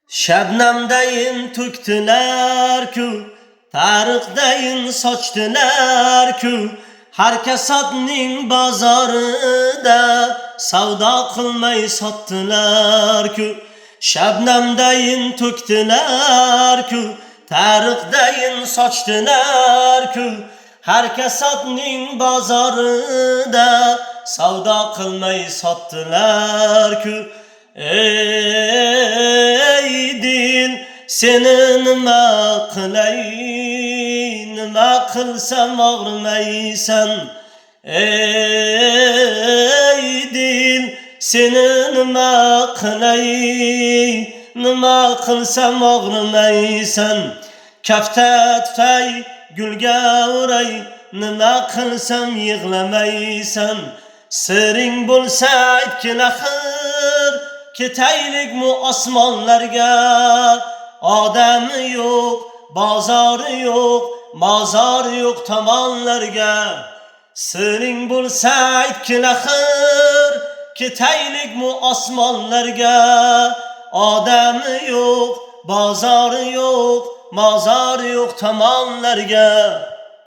Şebnemdeyin töktüler-ku, tariqdeyin sochdilar-ku, har kasodning bozorida savdo qilmay sotdilar-ku. Şebnemdeyin töktüler-ku, tariqdeyin sochdilar-ku, har kasodning bozorida savdo qilmay sotdilar-ku. Ey dil, seni nima qilay, nima qilsam og'rimaysan. Ey dil, seni nima qilay, nima qilsam og'rimaysan. Kafta tutay, gulga uray, nima qilsam yig'lamaysan. Siring bo'lsa aytgin axir, ketaylikmi osmonlarga. Odami yo'q, bozori yo'q, mozori yo'q tomonlarga. Siring bo'lsa aytgin axir, ketaylikmi osmonlarga. Odami yo'q, bozori yo'q, mozori yo'q tomonlarga.